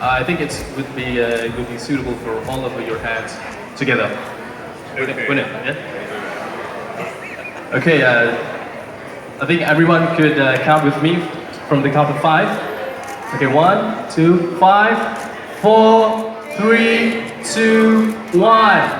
I think it would be suitable for all of your hands together. Okay. Wouldn't it? Yeah? Okay, I think everyone could count with me from the count of 5. Okay, 1, 2, 5, 4, 3, 2, 1.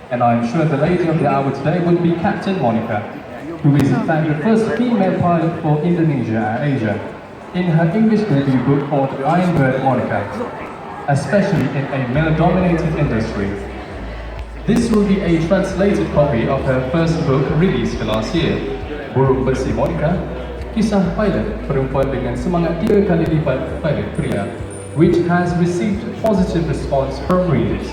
And I'm sure the lady of the hour today would be Captain Monika, who is in fact the first female pilot for Indonesia and Asia, in her English debut book called Iron Bird Monika, especially in a male-dominated industry. This will be a translated copy of her first book released last year, Burung Bersih Monika, kisah pilot perempuan dengan semangat 3 kali lipat pilot pria, which has received positive response from readers.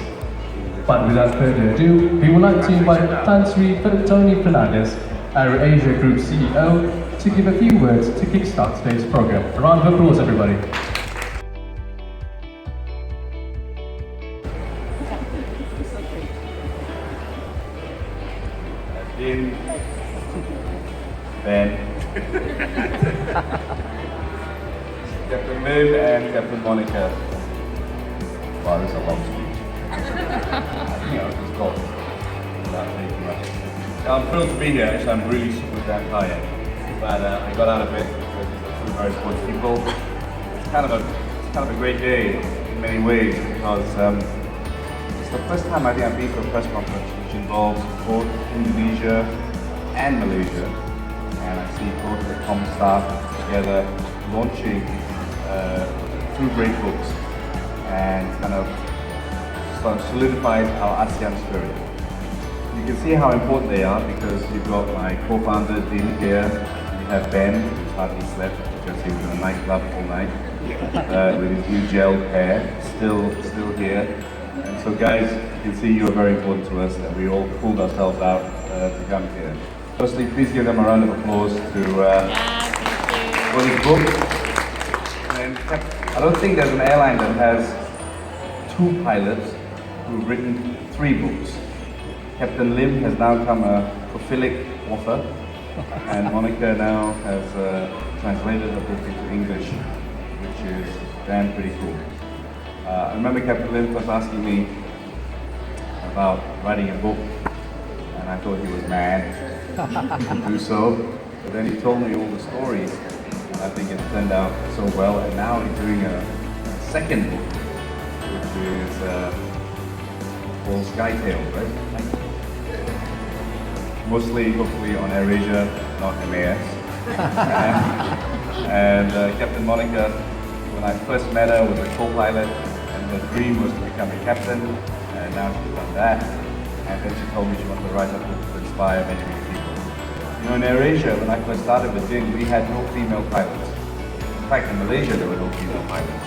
But without further ado, we would like to invite Tan Sri Tony Fernandez, our Asia Group CEO, to give a few words to kickstart today's program. A round of applause, everybody. In Ben, Captain Lim and Captain Monika. Wow, this is a long speech. Just got without making much. I'm thrilled to be here. Actually, I'm really super damn tired, but I got out of it because these are two very sports people. It's kind of a great day in many ways because it's the first time I think I've been to a press conference which involves both Indonesia and Malaysia, and I see both the comm staff together launching two great books and kind of solidifies our ASEAN spirit. You can see how important they are because you've got my co-founder Din here, you have Ben, who's hardly slept because he was in a nightclub all night, with his new gel hair, still here. And so guys, you can see you are very important to us and we all pulled ourselves out to come here. Firstly, please give them a round of applause for this book. And I don't think there's an airline that has 2 pilots who've written 3 books. Captain Lim has now become a prolific author, and Monika now has translated her book into English, which is damn pretty cool. I remember Captain Lim first asking me about writing a book, and I thought he was mad to do so, but then he told me all the stories, and I think it turned out so well, and now he's doing a second book, which is called Skytail, right? Mostly, hopefully, on AirAsia, not MAS. and Captain Monika, when I first met her, was a co-pilot, and her dream was to become a captain, and now she's done that. And then she told me she wanted to write a book to inspire many, many people. You know, in AirAsia, when I first started with Din, we had no female pilots. In fact, in Malaysia, there were no female pilots.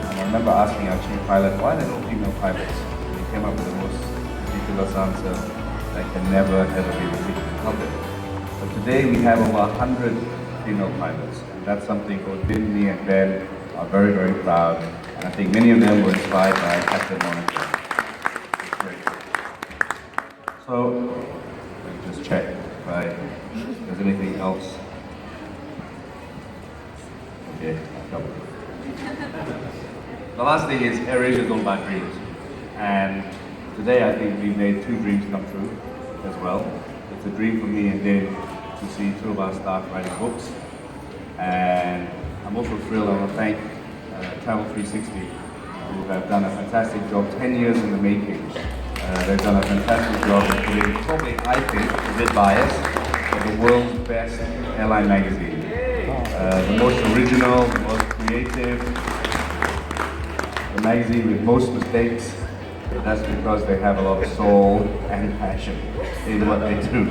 And I remember asking our chief pilot, why are there no female pilots? Came up with the most ridiculous answer that can never ever be repeated in public. But today we have over 100 female pilots, and that's something both Din, me, and Ben are very, very proud. And I think many of them were inspired by Captain Monika. Great. So let me just check if there's anything else. Okay, I've covered it. The last thing is AirAsia is all about dreams. And today I think we made 2 dreams come true as well. It's a dream for me and Dave to see 2 of our staff writing books. And I'm also thrilled, I want to thank Travel 360 who have done a fantastic job, 10 years in the making. They've done a fantastic job of putting, probably I think, a bit biased, but the world's best airline magazine. The most original, the most creative, the magazine with most mistakes. But that's because they have a lot of soul and passion in what they do.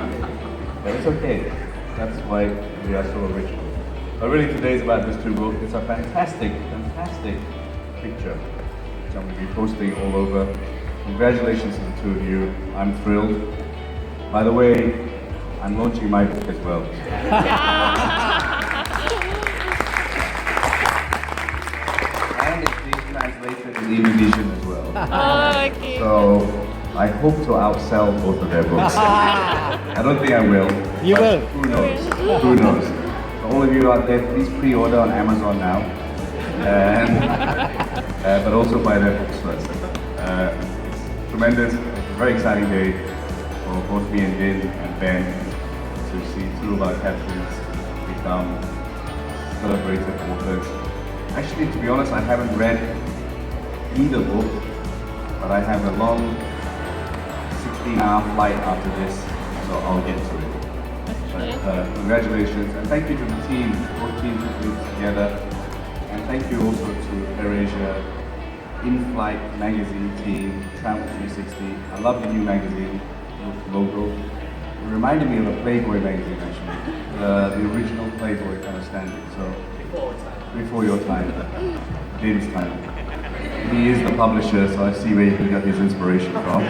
But it's okay. That's why we are so original. But really today's about this 2 book. It's a fantastic, fantastic picture, which I'm going to be posting all over. Congratulations to the 2 of you. I'm thrilled. By the way, I'm launching my book as well. And it's being translated in Indonesian as well. Okay. So I hope to outsell both of their books. I don't think I will. You but will. Who knows? Who knows? So all of you out there, please pre-order on Amazon now. But also buy their books first. It's tremendous. It's a very exciting day for both me and Din and Ben to see two of our captains become celebrated authors. Actually, to be honest, I haven't read either book, but I have a long 16-hour flight after this, so I'll get to it. But congratulations, and thank you to the team, both teams who put it together, and thank you also to AirAsia, In-Flight magazine team, Travel 360. I love the new magazine logo. It reminded me of a Playboy magazine actually, the original Playboy kind of standard. So before your time, David's time. He is the publisher, so I see where he got his inspiration from.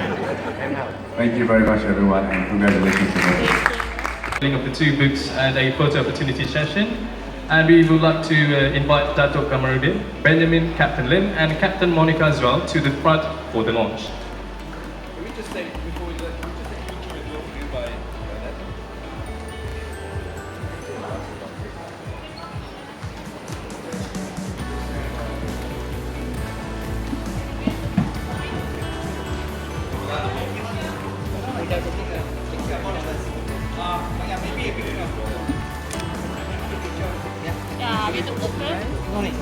Thank you very much, everyone, and congratulations to everyone. Of the two books and a photo opportunity session. And we would like to invite Dato' Kamarudin, Benjamin, Captain Lim, and Captain Monika as well to the front for the launch. Can we just say, before we do that, can we just say each of it will be by that? Ya, gitu bukan? Boleh.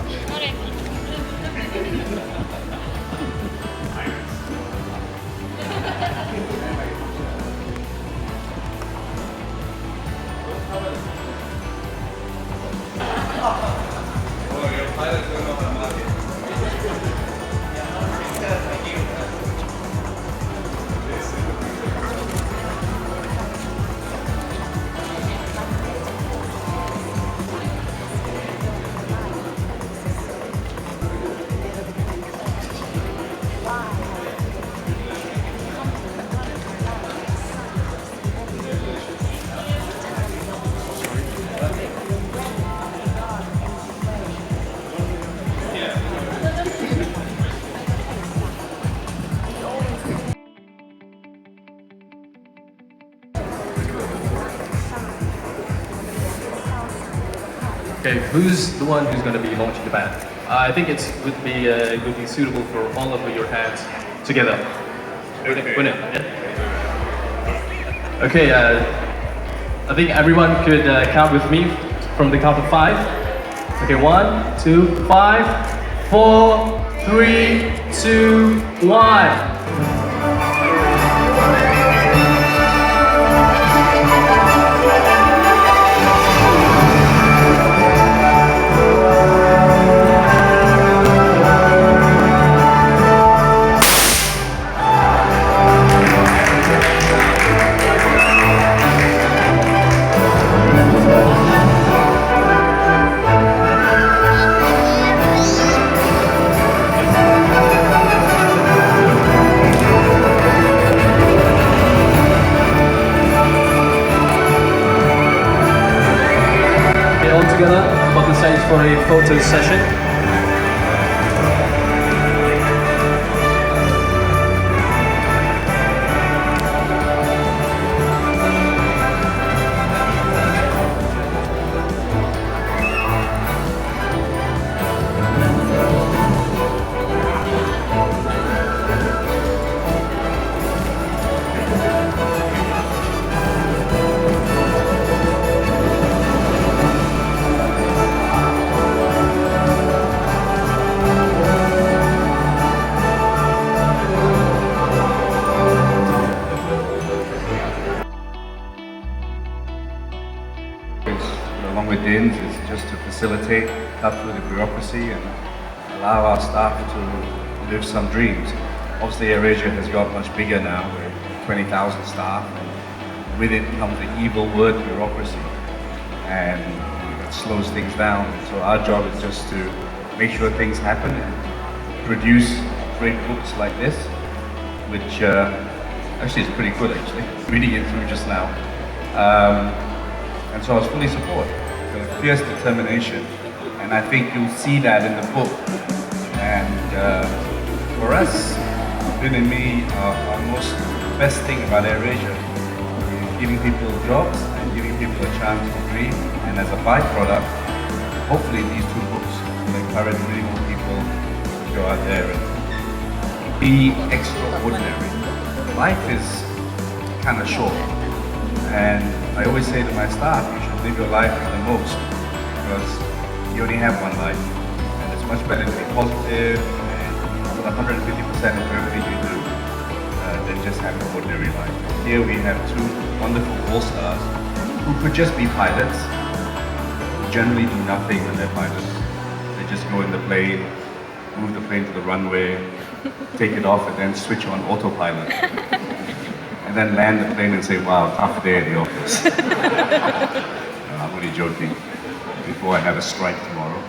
Okay, who's the one who's going to be launching the band? I think it would be suitable for all of your hands together. Wouldn't it? Yeah. Okay, I think everyone could count with me from the count of 5. Okay, 1, 2, 5, 4, 3, 2, 1. Together on the stage for a photo session. Along with Din's is just to facilitate, cut through the bureaucracy and allow our staff to live some dreams. Obviously AirAsia has got much bigger now, with 20,000 staff, and with it comes the evil word bureaucracy, and it slows things down. So our job is just to make sure things happen and produce great books like this, which Actually, it's pretty good actually. Reading it through just now. And so I was fully support. So fierce determination. And I think you'll see that in the book. And for us, Bin and me, our most best thing about AirAsia is giving people jobs and giving people a chance to dream. And as a byproduct, hopefully these two books will encourage many more people to go out there and be extraordinary. Life is kind of short, and I always say to my staff, you should live your life to the most, because you only have one life, and it's much better to be positive and put 150% into everything you do than just have an ordinary life. Here we have two wonderful all-stars who could just be pilots, who generally do nothing when they're pilots. They just go in the plane, move the plane to the runway, take it off, and then switch on autopilot. And then land the plane and say, wow, tough day at the office. No, I'm only joking, before I have a strike tomorrow.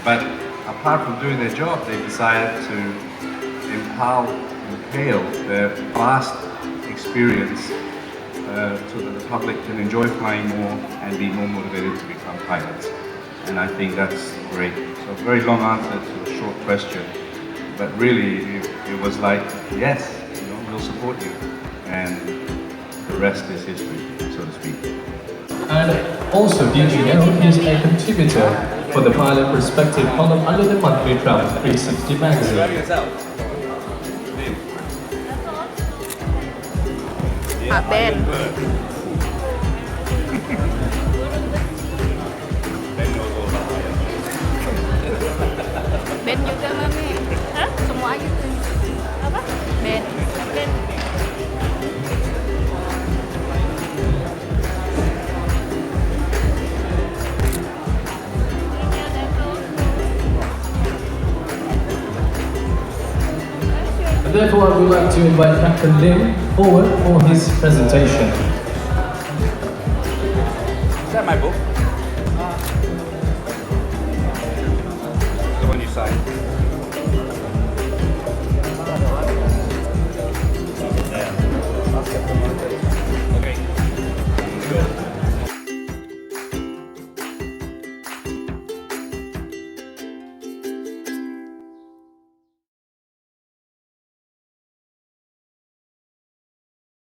But apart from doing their job, they decided to impale their vast experience so that the public can enjoy flying more and be more motivated to become pilots. And I think that's great. So a very long answer to a short question, but really it was like, yes, we'll support you, and the rest is history, so to speak. And also, did you know he's a contributor for the Pilot Perspective column under the monthly Travel 360 magazine. Ben. Ben juga Mami. Hah? Semua aja tuh. Apa? Ben. Ben. And therefore, I would like to invite Captain Lim forward for his presentation. Is that my book?